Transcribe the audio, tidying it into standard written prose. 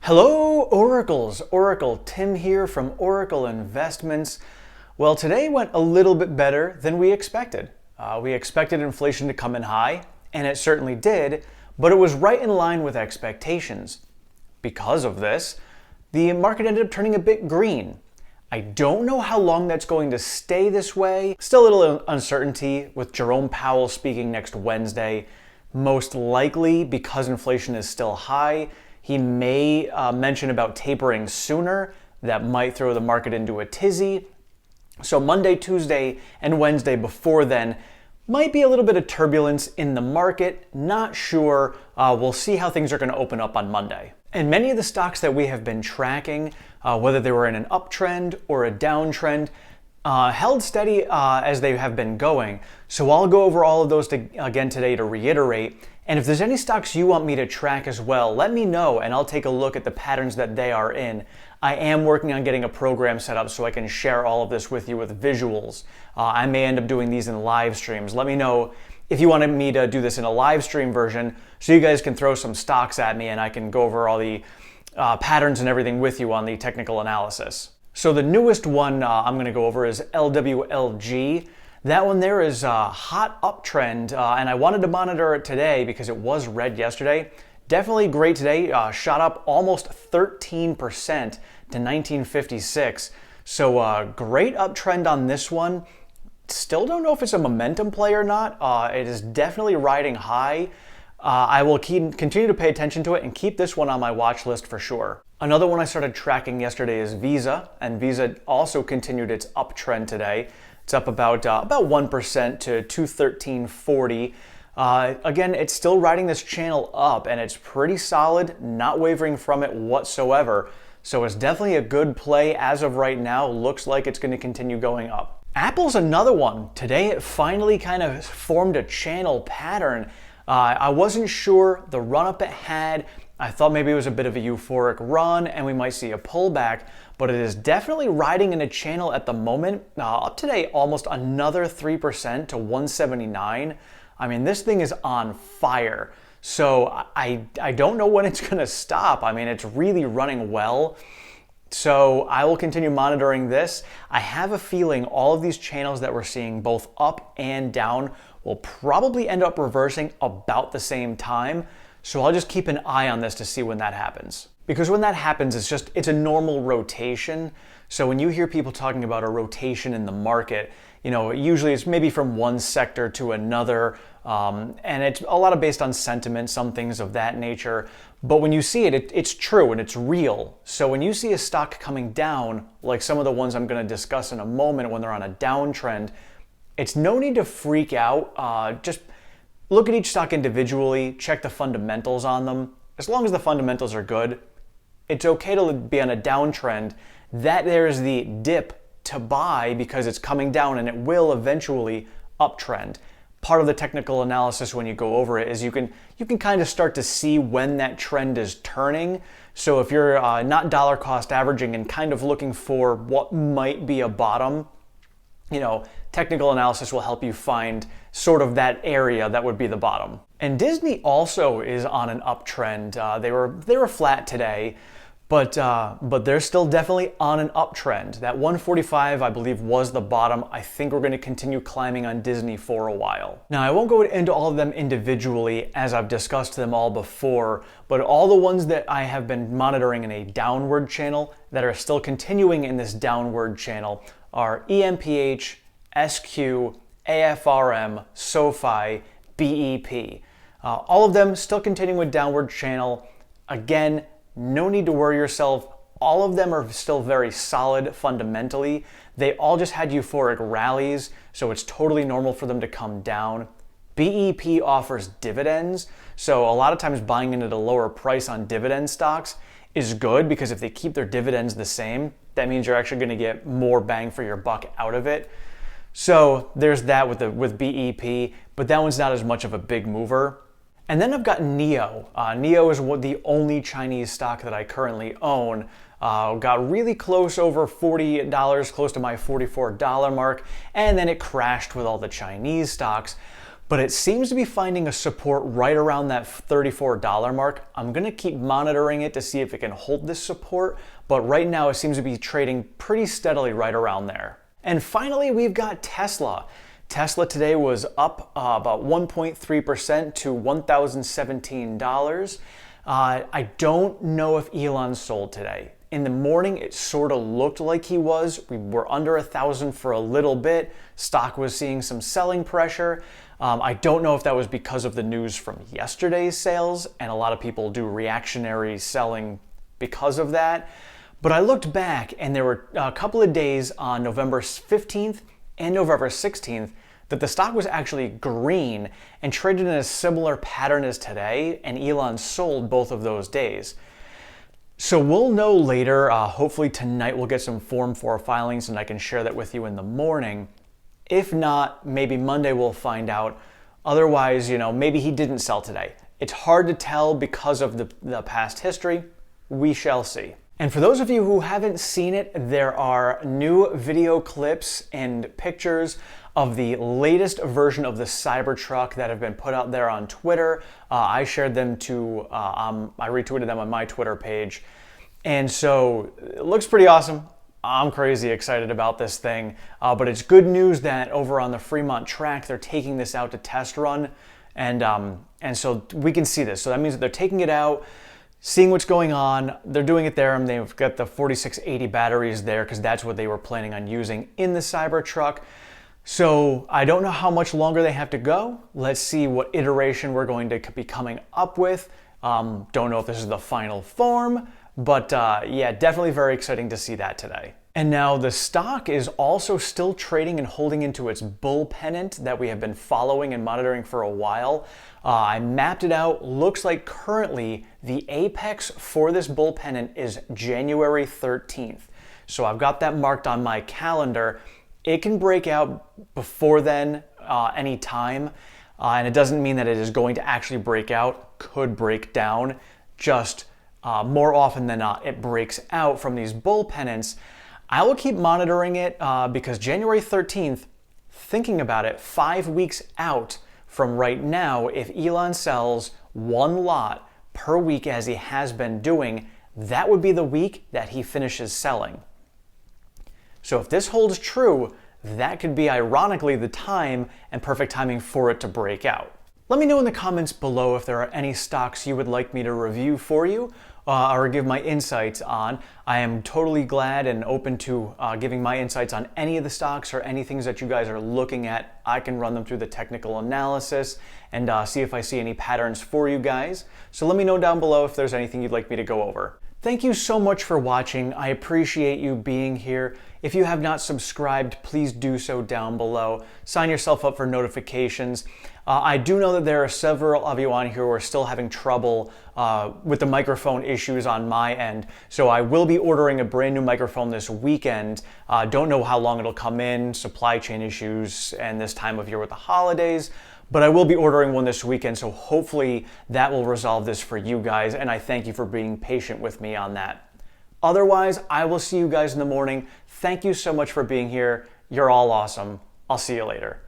Hello, Oracles. Oracle Tim here from Oracle Investments. Well, today went a little bit better than we expected. We expected inflation to come in high, and it certainly did, but it was right in line with expectations. Because of this, the market ended up turning a bit green. I don't know how long that's going to stay this way. Still a little uncertainty with Jerome Powell speaking next Wednesday. Most likely, because inflation is still high, he may mention about tapering sooner. That might throw the market into a tizzy. So Monday, Tuesday, and Wednesday before then might be a little bit of turbulence in the market. Not sure. We'll see how things are going to open up on Monday. And many of the stocks that we have been tracking, whether they were in an uptrend or a downtrend, held steady as they have been going. So I'll go over all of those again today to reiterate. And if there's any stocks you want me to track as well, let me know and I'll take a look at the patterns that they are in. I am working on getting a program set up so I can share all of this with you with visuals. I may end up doing these in live streams. Let me know if you wanted me to do this in a live stream version so you guys can throw some stocks at me and I can go over all the patterns and everything with you on the technical analysis. So the newest one I'm going to go over is LWLG. That one there is a hot uptrend, and I wanted to monitor it today because it was red yesterday. Definitely great today, shot up almost 13% to 1956. So great uptrend on this one. Still don't know if it's a momentum play or not. It is definitely riding high. I will continue to pay attention to it and keep this one on my watch list for sure. Another one I started tracking yesterday is Visa, and Visa also continued its uptrend today. It's up about 1% to 213.40. Again, it's still riding this channel up, and it's pretty solid, not wavering from it whatsoever. So it's definitely a good play as of right now. Looks like it's going to continue going up. Apple's another one. Today it finally kind of formed a channel pattern. I wasn't sure the run-up it had. I thought maybe it was a bit of a euphoric run and we might see a pullback, but it is definitely riding in a channel at the moment. Up today, almost another 3% to 179. I mean, this thing is on fire. So I don't know when it's going to stop. I mean, it's really running well. So I will continue monitoring this. I have a feeling all of these channels that we're seeing both up and down will probably end up reversing about the same time. So I'll just keep an eye on this to see when that happens. Because when that happens, it's a normal rotation. So when you hear people talking about a rotation in the market, usually it's maybe from one sector to another, and it's a lot of based on sentiment, some things of that nature. But when you see it, it's true and it's real. So when you see a stock coming down, like some of the ones I'm going to discuss in a moment when they're on a downtrend, it's no need to freak out. Just look at each stock individually, check the fundamentals on them. As long as the fundamentals are good, it's okay to be on a downtrend. That there's the dip to buy because it's coming down and it will eventually uptrend. Part of the technical analysis when you go over it is you can kind of start to see when that trend is turning. So if you're not dollar cost averaging and kind of looking for what might be a bottom, technical analysis will help you find sort of that area that would be the bottom. And Disney also is on an uptrend. They were flat today, but they're still definitely on an uptrend. That 145, I believe, was the bottom. I think we're going to continue climbing on Disney for a while. Now, I won't go into all of them individually as I've discussed them all before, but all the ones that I have been monitoring in a downward channel that are still continuing in this downward channel are ENPH, SQ, AFRM, SOFI, BEP. All of them still continuing with downward channel. Again, no need to worry yourself. All of them are still very solid fundamentally. They all just had euphoric rallies, so it's totally normal for them to come down. BEP offers dividends, so a lot of times buying in at a lower price on dividend stocks is good because if they keep their dividends the same, that means you're actually going to get more bang for your buck out of it. So there's that with BEP, but that one's not as much of a big mover. And then I've got NIO. NIO is the only Chinese stock that I currently own. Got really close over $40, close to my $44 mark, and then it crashed with all the Chinese stocks. but it seems to be finding a support right around that $34 mark. I'm gonna keep monitoring it to see if it can hold this support, but right now it seems to be trading pretty steadily right around there. And finally, we've got Tesla. Tesla today was up about 1.3% to $1,017. I don't know if Elon sold today. In the morning, it sort of looked like he was. We were under 1,000 for a little bit. Stock was seeing some selling pressure. I don't know if that was because of the news from yesterday's sales, and a lot of people do reactionary selling because of that. But I looked back, and there were a couple of days on November 15th and November 16th that the stock was actually green and traded in a similar pattern as today, and Elon sold both of those days. So we'll know later. Hopefully tonight we'll get some Form 4 filings and I can share that with you in the morning. If not, maybe Monday we'll find out. Otherwise, maybe he didn't sell today. It's hard to tell because of the past history. We shall see. And for those of you who haven't seen it, there are new video clips and pictures of the latest version of the Cybertruck that have been put out there on Twitter. I shared them I retweeted them on my Twitter page. And so it looks pretty awesome. I'm crazy excited about this thing. But it's good news that over on the Fremont track, they're taking this out to test run. And so we can see this. So that means that they're taking it out, seeing what's going on. They're doing it there, and they've got the 4680 batteries there because that's what they were planning on using in the Cybertruck. So I don't know how much longer they have to go. Let's see what iteration we're going to be coming up with. Don't know if this is the final form, but yeah, definitely very exciting to see that today. And now the stock is also still trading and holding into its bull pennant that we have been following and monitoring for a while. I mapped it out. Looks like currently the apex for this bull pennant is January 13th. So I've got that marked on my calendar. It can break out before then, any time, and it doesn't mean that it is going to actually break out. Could break down. Just more often than not, it breaks out from these bull pennants. I will keep monitoring it because January 13th, thinking about it, 5 weeks out from right now, if Elon sells one lot per week as he has been doing, that would be the week that he finishes selling. So if this holds true, that could be ironically the time and perfect timing for it to break out. Let me know in the comments below if there are any stocks you would like me to review for you or give my insights on. I am totally glad and open to giving my insights on any of the stocks or any things that you guys are looking at. I can run them through the technical analysis and see if I see any patterns for you guys. So let me know down below if there's anything you'd like me to go over. Thank you so much for watching. I appreciate you being here. If you have not subscribed, please do so down below. Sign yourself up for notifications. I do know that there are several of you on here who are still having trouble with the microphone issues on my end. So I will be ordering a brand new microphone this weekend. Don't know how long it'll come in, supply chain issues, and this time of year with the holidays. But I will be ordering one this weekend, so hopefully that will resolve this for you guys, and I thank you for being patient with me on that. Otherwise, I will see you guys in the morning. Thank you so much for being here. You're all awesome. I'll see you later.